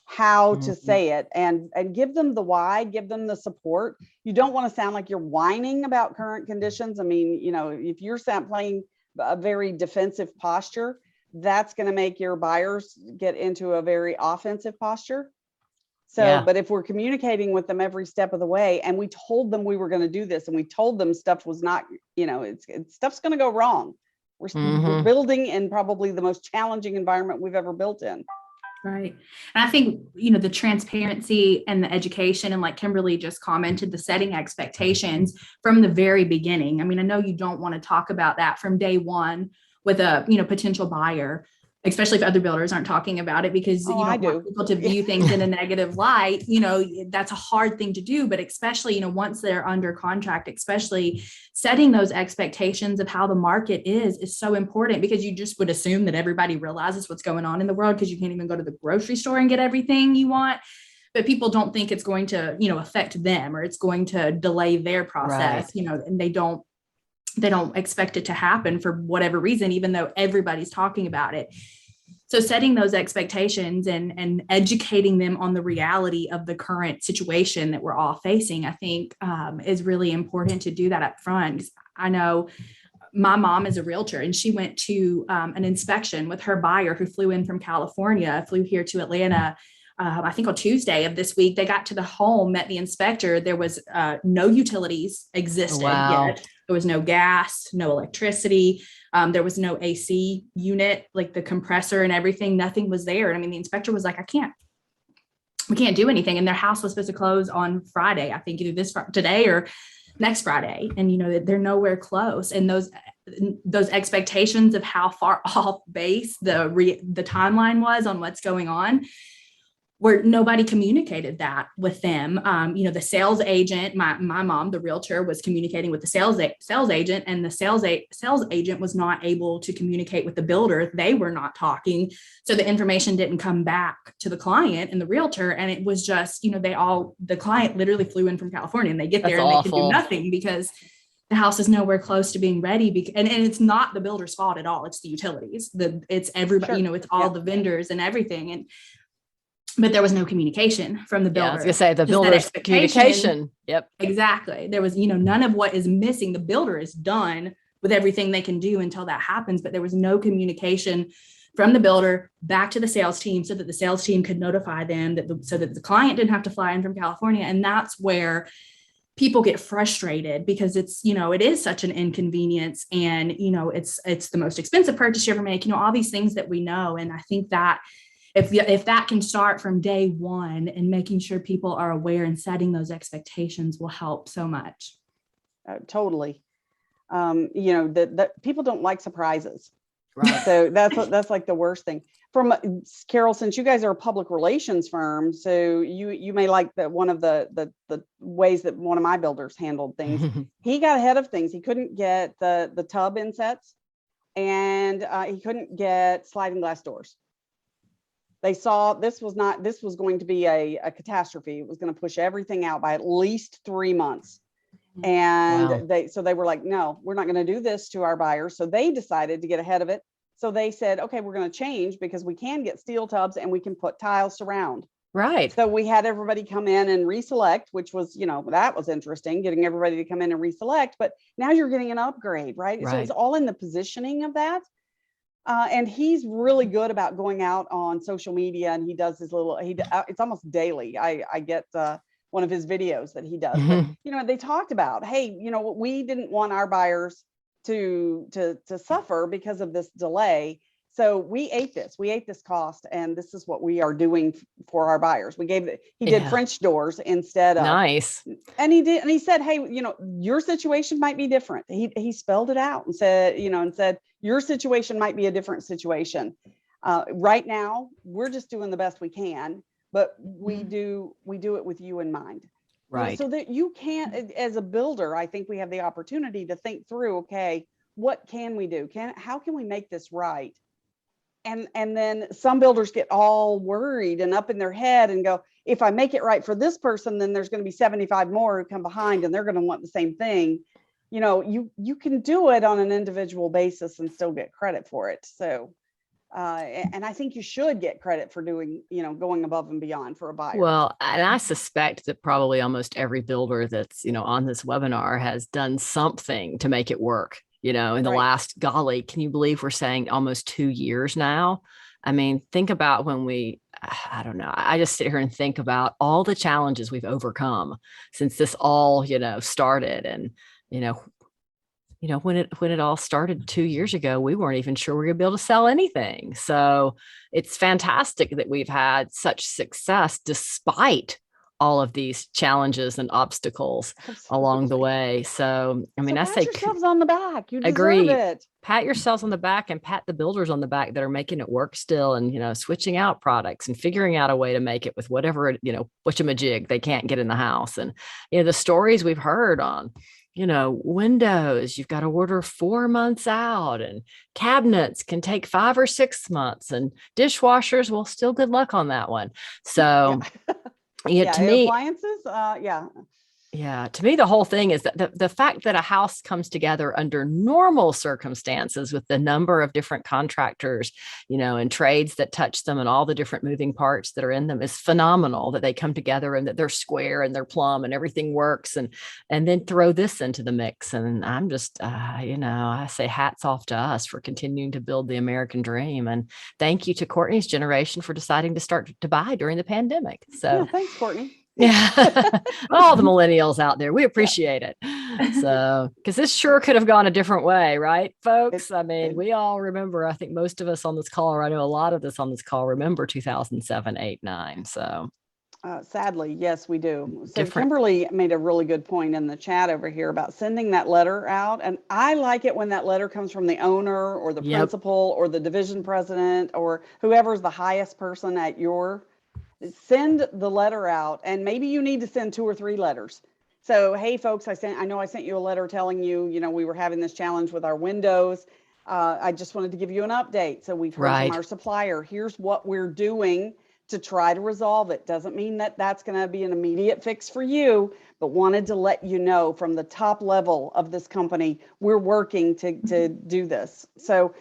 how to say it, and give them the why, give them the support. You don't want to sound like you're whining about current conditions. I mean, if you're playing a very defensive posture, that's going to make your buyers get into a very offensive posture. So, Yeah. But if we're communicating with them every step of the way, and we told them we were going to do this, and we told them stuff was not, stuff's going to go wrong. We're building in probably the most challenging environment we've ever built in. Right. And I think, the transparency and the education, and like Kimberly just commented, the setting expectations from the very beginning. I mean, I know you don't want to talk about that from day one with a, potential buyer, especially if other builders aren't talking about it, because you don't want people to view things in a negative light. That's a hard thing to do, but especially, once they're under contract, especially setting those expectations of how the market is so important, because you just would assume that everybody realizes what's going on in the world, because you can't even go to the grocery store and get everything you want. But people don't think it's going to, affect them, or it's going to delay their process, Right. And they don't expect it to happen for whatever reason, even though everybody's talking about it. So setting those expectations and educating them on the reality of the current situation that we're all facing, I think is really important to do that up front. I know my mom is a realtor, and she went to an inspection with her buyer who flew in from California, flew here to Atlanta. I think on Tuesday of this week. They got to the home, met the inspector. There was no utilities existed yet. There was no gas, no electricity. There was no AC unit, like the compressor and everything. Nothing was there. And I mean, the inspector was like, we can't do anything. And their house was supposed to close on Friday, I think either today or next Friday. And, they're nowhere close. And those expectations of how far off base the timeline was on what's going on, where nobody communicated that with them. The sales agent, my mom, the realtor, was communicating with the sales agent, and the sales agent was not able to communicate with the builder. They were not talking. So the information didn't come back to the client and the realtor. And it was just, the client literally flew in from California, and they get there and they can do nothing because the house is nowhere close to being ready, and it's not the builder's fault at all. It's the utilities, it's everybody, Sure. it's all the vendors and everything. But there was no communication from the builder. Yeah, I was gonna say the Just that builder's expectation. communication. Yep. Exactly. There was, none of what is missing. The builder is done with everything they can do until that happens, but there was no communication from the builder back to the sales team so that the sales team could notify them so that the client didn't have to fly in from California. And that's where people get frustrated, because it's, it is such an inconvenience, and, it's the most expensive purchase you ever make, all these things that we know. And I think that if that can start from day one, and making sure people are aware and setting those expectations, will help so much. Totally. That people don't like surprises. Right. So that's like the worst thing. From Carol, since you guys are a public relations firm, so you may like one of the ways that one of my builders handled things. He got ahead of things. He couldn't get the tub insets, and he couldn't get sliding glass doors. They saw this was going to be a catastrophe. It was going to push everything out by at least 3 months. And Wow. they were like, no, we're not going to do this to our buyers. So they decided to get ahead of it. So they said, okay, we're going to change, because we can get steel tubs and we can put tile surround. Right. So we had everybody come in and reselect, which was, that was interesting, getting everybody to come in and reselect. But now you're getting an upgrade, right? So it's all in the positioning of that. And he's really good about going out on social media, and he does his it's almost daily. I get one of his videos that he does. But, they talked about, hey, we didn't want our buyers to suffer because of this delay. So we ate this cost, and this is what we are doing for our buyers. He did French doors instead of. Nice. And he said, hey, your situation might be different. He spelled it out and said, your situation might be a different situation. Right now, we're just doing the best we can, but we do it with you in mind. Right. So that you can't, as a builder, I think we have the opportunity to think through, okay, what can we do? How can we make this right? And then some builders get all worried and up in their head and go, if I make it right for this person, then there's going to be 75 more who come behind, and they're going to want the same thing. You can do it on an individual basis and still get credit for it. So, and I think you should get credit for doing, going above and beyond for a buyer. Well, and I suspect that probably almost every builder that's, on this webinar has done something to make it work. In the last, golly, can you believe we're saying almost 2 years now? I mean, think about when I don't know. I just sit here and think about all the challenges we've overcome since this all, started. And, when it all started 2 years ago, we weren't even sure we were going to be able to sell anything. So it's fantastic that we've had such success despite all of these challenges and obstacles along the way. So, I mean, I say, pat yourselves on the back. You agree. deserve it. Pat yourselves on the back, and pat the builders on the back that are making it work still, and, switching out products and figuring out a way to make it with whatever, whatchamajig they can't get in the house. And, the stories we've heard on, windows, you've got to order 4 months out, and cabinets can take 5 or 6 months, and dishwashers, well, still good luck on that one. So to me, appliances, to me, the whole thing is that the fact that a house comes together under normal circumstances with the number of different contractors, and trades that touch them and all the different moving parts that are in them is phenomenal, that they come together and that they're square and they're plumb and everything works. And then throw this into the mix. And I'm just, I say hats off to us for continuing to build the American dream. And thank you to Courtney's generation for deciding to start to buy during the pandemic. So thanks, Courtney. Yeah. All the millennials out there, we appreciate it. So, because this sure could have gone a different way, right, folks? I mean, we all remember, I think most of us on this call, or I know a lot of us on this call remember 2007, 8, 9. So sadly, yes, we do. So Kimberly made a really good point in the chat over here about sending that letter out. And I like it when that letter comes from the owner or the principal or the division president or whoever's the highest person at your. Send the letter out, and maybe you need to send 2 or 3 letters. So, hey folks, I know I sent you a letter telling you, we were having this challenge with our windows. I just wanted to give you an update. So we've heard from our supplier. Here's what we're doing to try to resolve it. Doesn't mean that that's going to be an immediate fix for you, but wanted to let you know from the top level of this company, we're working to do this. So,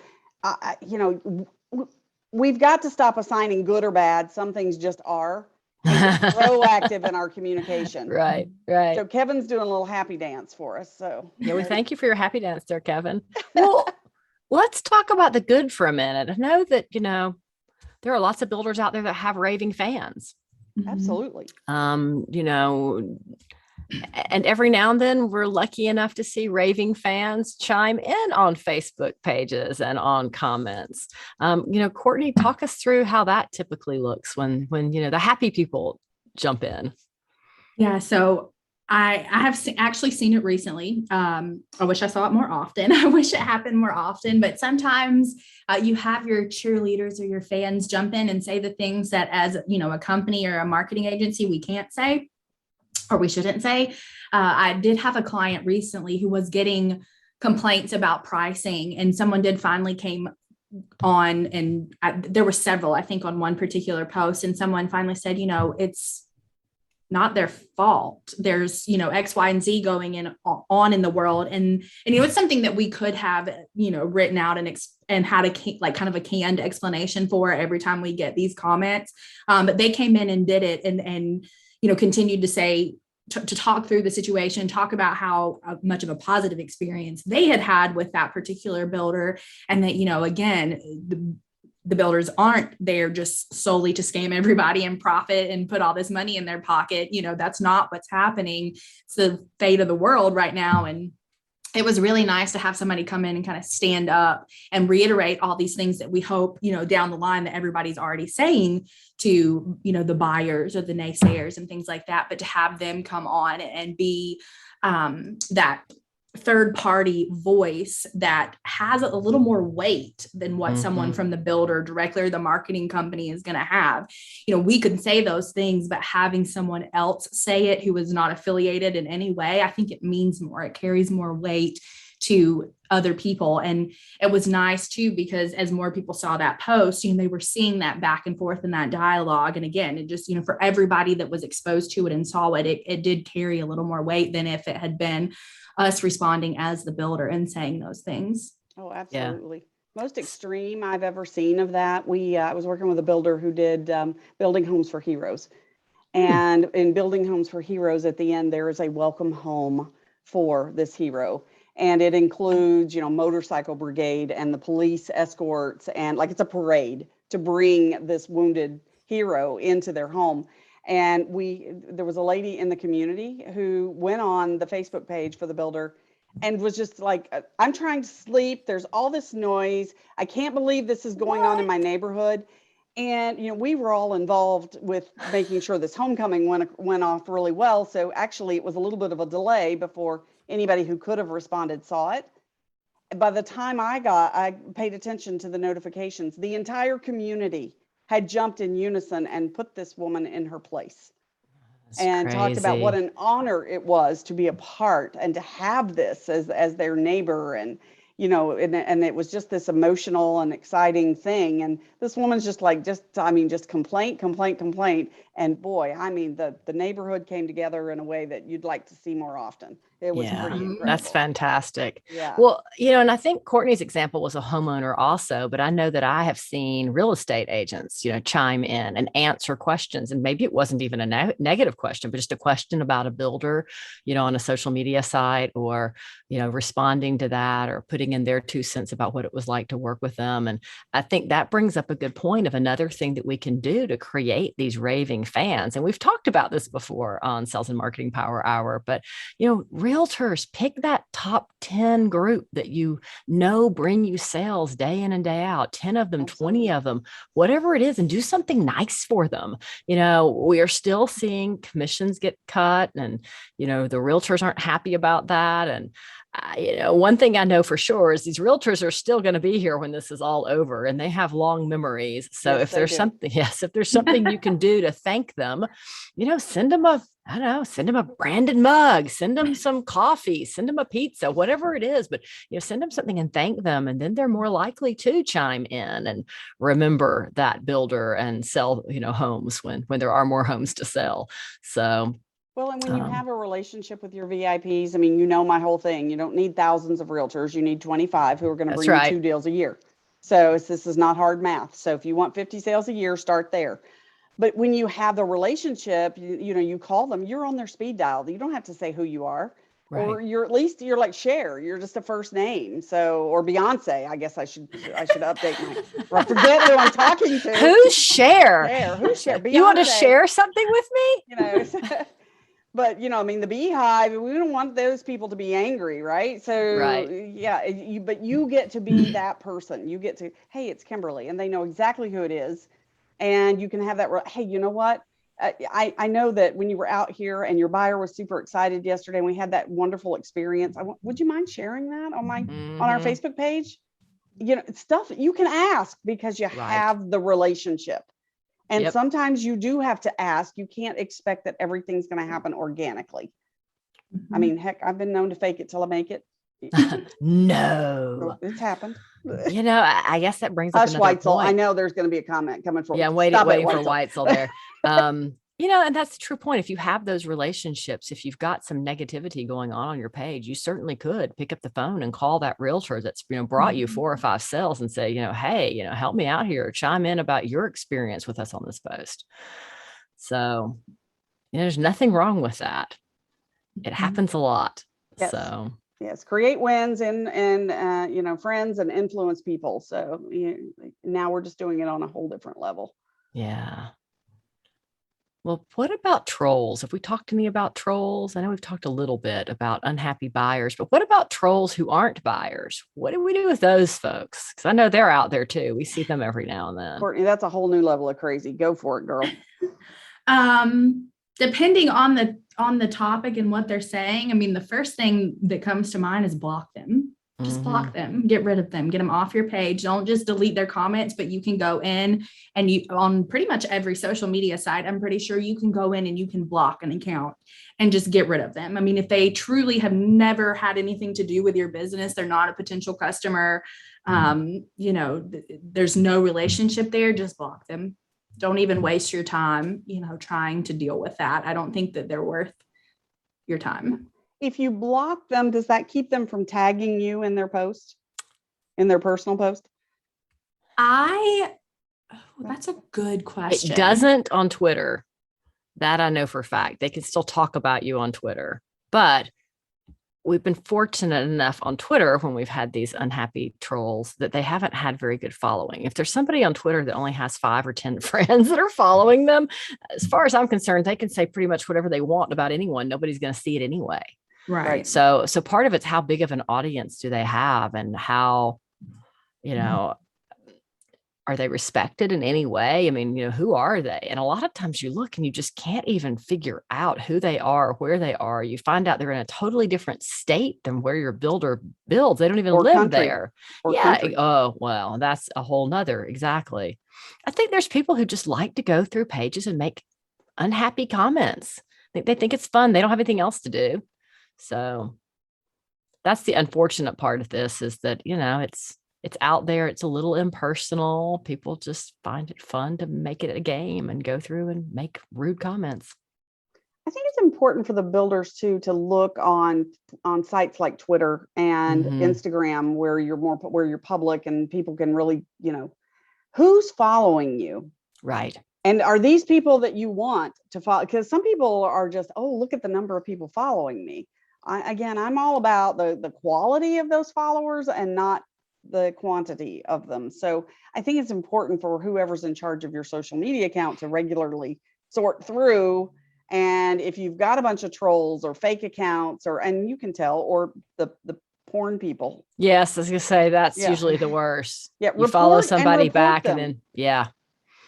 we've got to stop assigning good or bad. Some things just are, and get proactive in our communication. Right. So Kevin's doing a little happy dance for us. So Yeah, we thank you for your happy dance there, Kevin. Well, let's talk about the good for a minute. I know that, there are lots of builders out there that have raving fans. Absolutely. And every now and then we're lucky enough to see raving fans chime in on Facebook pages and on comments. Courtney, talk us through how that typically looks when the happy people jump in. Yeah, so I have actually seen it recently. I wish I saw it more often. I wish it happened more often, but sometimes you have your cheerleaders or your fans jump in and say the things that as, a company or a marketing agency, we can't say, or we shouldn't say. I did have a client recently who was getting complaints about pricing, and someone did finally came on, and there were several, I think, on one particular post, and someone finally said, it's not their fault. There's, X, Y, and Z going on in the world. And it's something that we could have, written out and had kind of a canned explanation for every time we get these comments. But they came in and did it and continued to say, to talk through the situation, talk about how much of a positive experience they had with that particular builder. And that, again, the builders aren't there just solely to scam everybody and profit and put all this money in their pocket. That's not what's happening. It's the fate of the world right now. And it was really nice to have somebody come in and kind of stand up and reiterate all these things that we hope, down the line that everybody's already saying to, the buyers or the naysayers and things like that, but to have them come on and be that third party voice that has a little more weight than what someone from the builder directly or the marketing company is going to have. We could say those things, but having someone else say it who is not affiliated in any way, I think it means more. It carries more weight to other people. And it was nice too, because as more people saw that post, they were seeing that back and forth in that dialogue. And again, it just, for everybody that was exposed to it and saw it, it did carry a little more weight than if it had been us responding as the builder and saying those things. Oh, absolutely. Yeah. Most extreme I've ever seen of that. I was working with a builder who did building homes for heroes. And in building homes for heroes, at the end, there is a welcome home for this hero. And it includes, motorcycle brigade and the police escorts, and like it's a parade to bring this wounded hero into their home. And there was a lady in the community who went on the Facebook page for the builder and was just like, I'm trying to sleep. There's all this noise. I can't believe this is going on in my neighborhood. And, we were all involved with making sure this homecoming went off really well. So actually it was a little bit of a delay before anybody who could have responded saw it. By the time I paid attention to the notifications, the entire community had jumped in unison and put this woman in her place. That's and crazy. Talked about what an honor it was to be a part and to have this as their neighbor. And, and it was just this emotional and exciting thing. And this woman's just complaint. And boy, the neighborhood came together in a way that you'd like to see more often. It was pretty incredible. That's fantastic. Yeah. Well, and I think Courtney's example was a homeowner also, but I know that I have seen real estate agents, chime in and answer questions. And maybe it wasn't even a negative question, but just a question about a builder, on a social media site, or, responding to that or putting in their 2 cents about what it was like to work with them. And I think that brings up a good point of another thing that we can do to create these raving fans. And we've talked about this before on Sales and Marketing Power Hour, but, realtors, pick that top 10 group that bring you sales day in and day out, 10 of them, Absolutely. 20 of them, whatever it is, and do something nice for them. We are still seeing commissions get cut, and, the realtors aren't happy about that. And One thing I know for sure is these realtors are still going to be here when this is all over, and they have long memories. So Yes, if they there's do. something, if there's something you can do to thank them, send them send them a branded mug, send them some coffee, send them a pizza, whatever it is, but send them something and thank them. And then they're more likely to chime in and remember that builder and sell, homes when there are more homes to sell. So Well, and when you have a relationship with your VIPs, I mean, my whole thing. You don't need thousands of realtors. You need 25 who are going to bring you 2 deals a year. So this is not hard math. So if you want 50 sales a year, start there. But when you have the relationship, you call them, you're on their speed dial. You don't have to say who you are. Right. Or you're like Cher. You're just a first name. So, or Beyonce. I guess I should update I forget who I'm talking to. Who's Cher? Who's Cher? Beyonce. You want to share something with me? But the beehive, we don't want those people to be angry, right? So right. Yeah, but you get to be that person. You get to, hey, it's Kimberly, and they know exactly who it is, and you can have that. Hey, you know what? I know that when you were out here and your buyer was super excited yesterday, and we had that wonderful experience. Would you mind sharing that on our Facebook page? Stuff you can ask because you have the relationship. And sometimes you do have to ask. You can't expect that everything's going to happen organically. I mean, heck, I've been known to fake it till I make it. No, it's happened. I guess that brings up another Weitzel. point. I know there's going to be a comment coming from. Yeah, waiting for Weitzel there. And that's the true point. If you have those relationships, if you've got some negativity going on your page, you certainly could pick up the phone and call that realtor that's, brought you 4 or 5 sales and say, hey, help me out here, chime in about your experience with us on this post. So there's nothing wrong with that. It happens a lot. Yes. So yes, create wins and friends and influence people. So now we're just doing it on a whole different level. Yeah. Well, what about trolls? Have we talked to me about trolls? I know we've talked a little bit about unhappy buyers, but what about trolls who aren't buyers? What do we do with those folks? Because I know they're out there too. We see them every now and then. Courtney, that's a whole new level of crazy. Go for it, girl. Depending on the topic and what they're saying, I mean, the first thing that comes to mind is block them. Just block them, get rid of them, get them off your page. Don't just delete their comments, but you can go in and on pretty much every social media site, I'm pretty sure you can go in and you can block an account and just get rid of them. I mean, if they truly have never had anything to do with your business, they're not a potential customer, there's no relationship there, just block them. Don't even waste your time, trying to deal with that. I don't think that they're worth your time. If you block them, does that keep them from tagging you in their post, in their personal post? That's a good question. It doesn't on Twitter. That I know for a fact. They can still talk about you on Twitter, but we've been fortunate enough on Twitter when we've had these unhappy trolls that they haven't had very good following. If there's somebody on Twitter that only has 5 or 10 friends that are following them, as far as I'm concerned, they can say pretty much whatever they want about anyone. Nobody's going to see it anyway. Right. So part of it's how big of an audience do they have and how, are they respected in any way? I mean, who are they? And a lot of times you look and you just can't even figure out who they are, where they are. You find out they're in a totally different state than where your builder builds. They don't even live there. Country. Oh, well, that's a whole nother. Exactly. I think there's people who just like to go through pages and make unhappy comments. They think it's fun. They don't have anything else to do. So that's the unfortunate part of this is that, it's out there. It's a little impersonal. People just find it fun to make it a game and go through and make rude comments. I think it's important for the builders too to look on sites like Twitter and Instagram where you're public and people can really, who's following you. Right. And are these people that you want to follow? Because some people are just, look at the number of people following me. I'm all about the quality of those followers and not the quantity of them. So I think it's important for whoever's in charge of your social media account to regularly sort through. And if you've got a bunch of trolls or fake accounts and you can tell, or the porn people. Yes, I was gonna say that's usually the worst. Yeah, you follow somebody back and then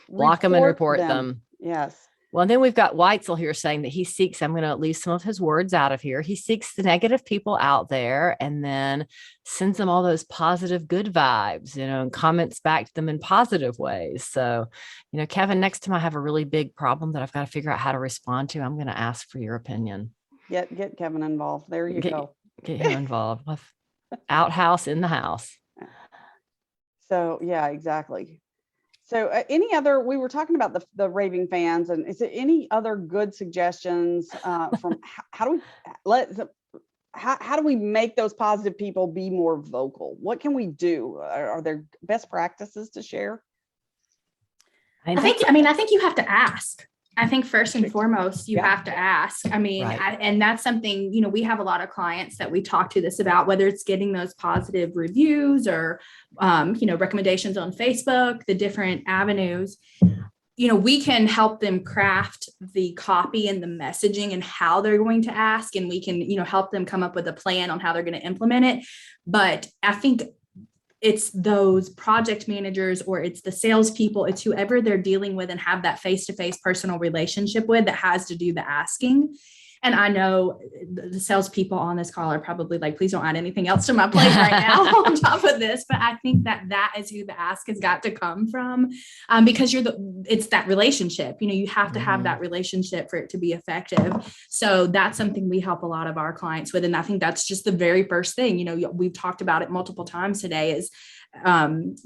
block them and report them. Yes. Well, then we've got Weitzel here saying that he seeks, I'm going to leave some of his words out of here. He seeks the negative people out there and then sends them all those positive, good vibes, and comments back to them in positive ways. So, Kevin, next time I have a really big problem that I've got to figure out how to respond to, I'm going to ask for your opinion. Get Kevin involved. There you go. Get him involved. Outhouse in the house. So, yeah, exactly. So we were talking about the raving fans, and is there any other good suggestions from how do we make those positive people be more vocal? What can we do? Are there best practices to share? I think you have to ask. I think first and foremost, you have to ask. Right. And that's something, we have a lot of clients that we talk to this about, whether it's getting those positive reviews or, recommendations on Facebook, the different avenues. We can help them craft the copy and the messaging and how they're going to ask, and we can, help them come up with a plan on how they're going to implement it. But I think it's those project managers or it's the salespeople, it's whoever they're dealing with and have that face-to-face personal relationship with that has to do the asking. And I know the salespeople on this call are probably like, please don't add anything else to my plate right now on top of this. But I think that is who the ask has got to come from, because it's that relationship. You have to have that relationship for it to be effective. So that's something we help a lot of our clients with. And I think that's just the very first thing. We've talked about it multiple times today is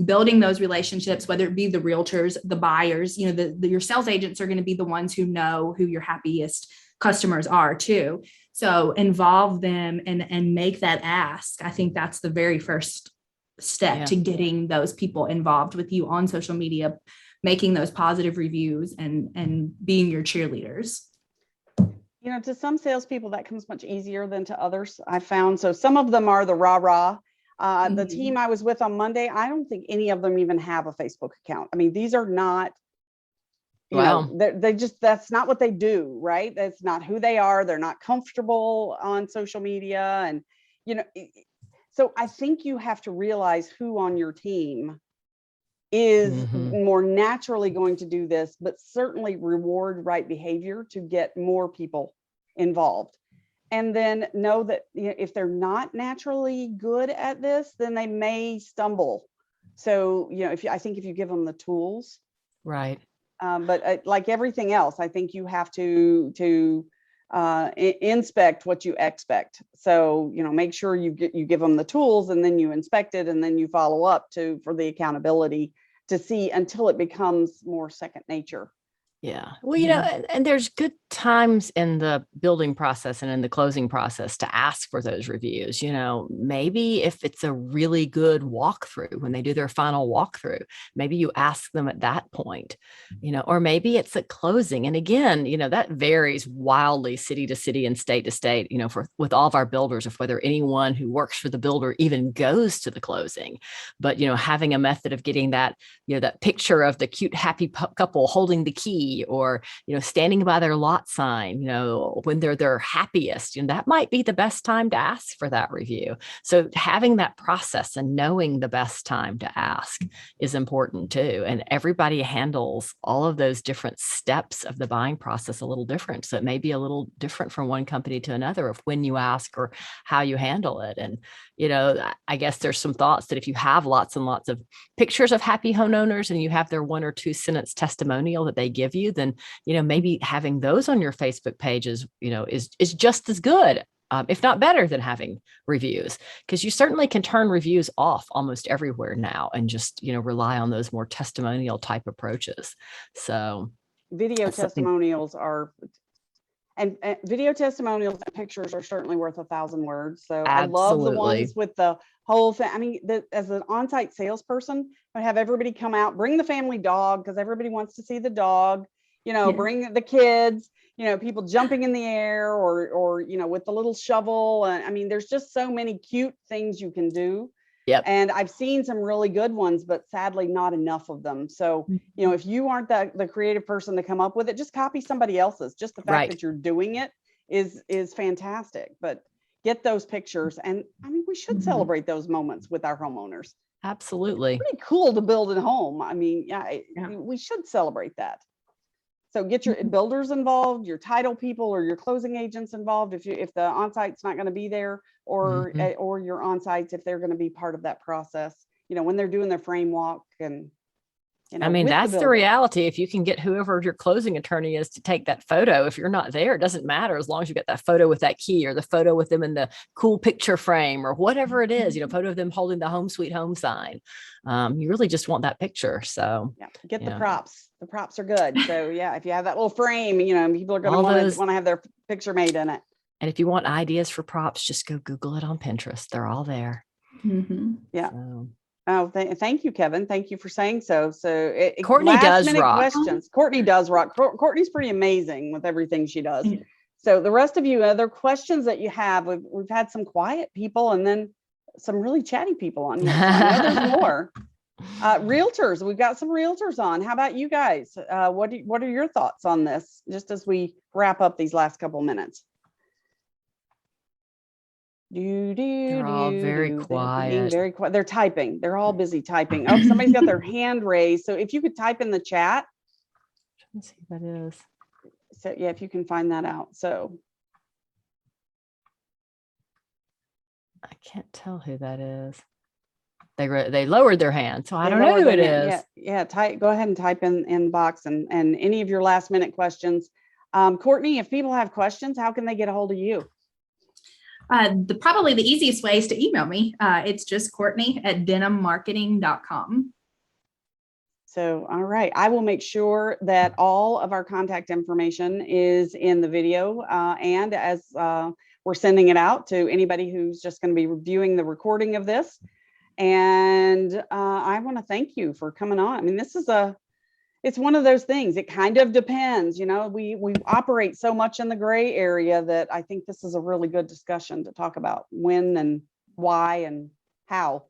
building those relationships, whether it be the realtors, the buyers, your sales agents are going to be the ones who know who your happiest customers are too. So involve them and make that ask. I think that's the very first step to getting those people involved with you on social media, making those positive reviews and being your cheerleaders. To some salespeople that comes much easier than to others, I found. So some of them are the rah-rah. The team I was with on Monday, I don't think any of them even have a Facebook account. These are not, that's not what they do, right? That's not who they are. They're not comfortable on social media. And, so I think you have to realize who on your team is more naturally going to do this, but certainly reward right behavior to get more people involved. And then know that if they're not naturally good at this, then they may stumble. So, I think if you give them the tools, right. But like everything else, I think you have to inspect what you expect. So, make sure you give them the tools, and then you inspect it, and then you follow up for the accountability to see until it becomes more second nature. Yeah. Well, and there's good times in the building process and in the closing process to ask for those reviews. Maybe if it's a really good walkthrough, when they do their final walkthrough, maybe you ask them at that point, or maybe it's at closing. And again, that varies wildly city to city and state to state, with all of our builders, of whether anyone who works for the builder even goes to the closing. But, having a method of getting that, that picture of the cute, happy couple holding the key, or standing by their lot sign, when they're their happiest, that might be the best time to ask for that review. So having that process and knowing the best time to ask is important too. And everybody handles all of those different steps of the buying process a little different. So it may be a little different from one company to another of when you ask or how you handle it. And I guess there's some thoughts that if you have lots and lots of pictures of happy homeowners and you have their 1 or 2 sentence testimonial that they give you, then, maybe having those on your Facebook pages, is just as good, if not better than having reviews, because you certainly can turn reviews off almost everywhere now and just, rely on those more testimonial type approaches. So video testimonials and video testimonials and pictures are certainly worth 1,000 words. So absolutely. I love the ones with the whole thing. As an on-site salesperson, I have everybody come out, bring the family dog, because everybody wants to see the dog, bring the kids, people jumping in the air or, with the little shovel. And there's just so many cute things you can do. Yep. And I've seen some really good ones, but sadly not enough of them. So, if you aren't the creative person to come up with it, just copy somebody else's. Just the fact that you're doing it is fantastic. But get those pictures. And we should celebrate those moments with our homeowners. Absolutely. It's pretty cool to build a home. We should celebrate that. So get your builders involved, your title people or your closing agents involved if the on-site's not going to be there, or your on-sites if they're going to be part of that process, when they're doing their frame walk and I mean, with that's the builder. reality. If you can get whoever your closing attorney is to take that photo, if you're not there, it doesn't matter as long as you get that photo with that key or the photo with them in the cool picture frame or whatever it is, photo of them holding the home sweet home sign. You really just want that picture. So get the props. The props are good. So if you have that little frame, people are going to want to have their picture made in it. And if you want ideas for props, just go Google it on Pinterest. They're all there. Yeah. So. Oh, thank you, Kevin. Thank you for saying so. So Courtney does rock. Questions. Courtney does rock. Courtney's pretty amazing with everything she does. So the rest of you, other questions that you have, we've had some quiet people and then some really chatty people on here. So I know there's more. Realtors, we've got some realtors on. How about you guys? What are your thoughts on this? Just as we wrap up these last couple minutes. They're all very quiet. Very quiet. They're typing. They're all busy typing. Oh, somebody's got their hand raised. So if you could type in the chat. Let's see who that is. So if you can find that out. So I can't tell who that is. They lowered their hand, so I don't know who it is. Go ahead and type in the box and any of your last minute questions. Courtney, if people have questions, how can they get a hold of you? Probably the easiest way is to email me. It's just Courtney@denimmarketing.com. So, all right. I will make sure that all of our contact information is in the video. And as we're sending it out to anybody who's just going to be reviewing the recording of this. And I want to thank you for coming on. I mean, it's one of those things. It kind of depends, we operate so much in the gray area that I think this is a really good discussion to talk about when and why and how.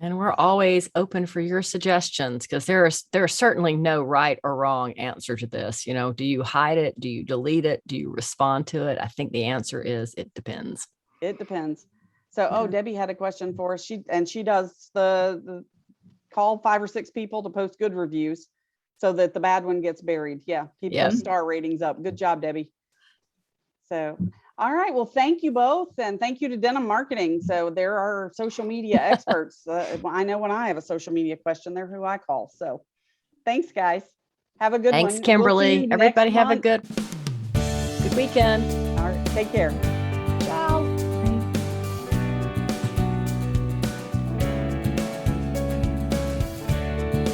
And we're always open for your suggestions because there are certainly no right or wrong answer to this. Do you hide it? Do you delete it? Do you respond to it? I think the answer is it depends. It depends. So, Debbie had a question for us. She does the call 5 or 6 people to post good reviews so that the bad one gets buried. Yeah. Keep those star ratings up. Good job, Debbie. So, all right. Well, thank you both. And thank you to Denim Marketing. So there are social media experts. I know when I have a social media question, they're who I call. So thanks, guys. Have a good one. Thanks, Kimberly. We'll everybody have a good weekend. All right. Take care.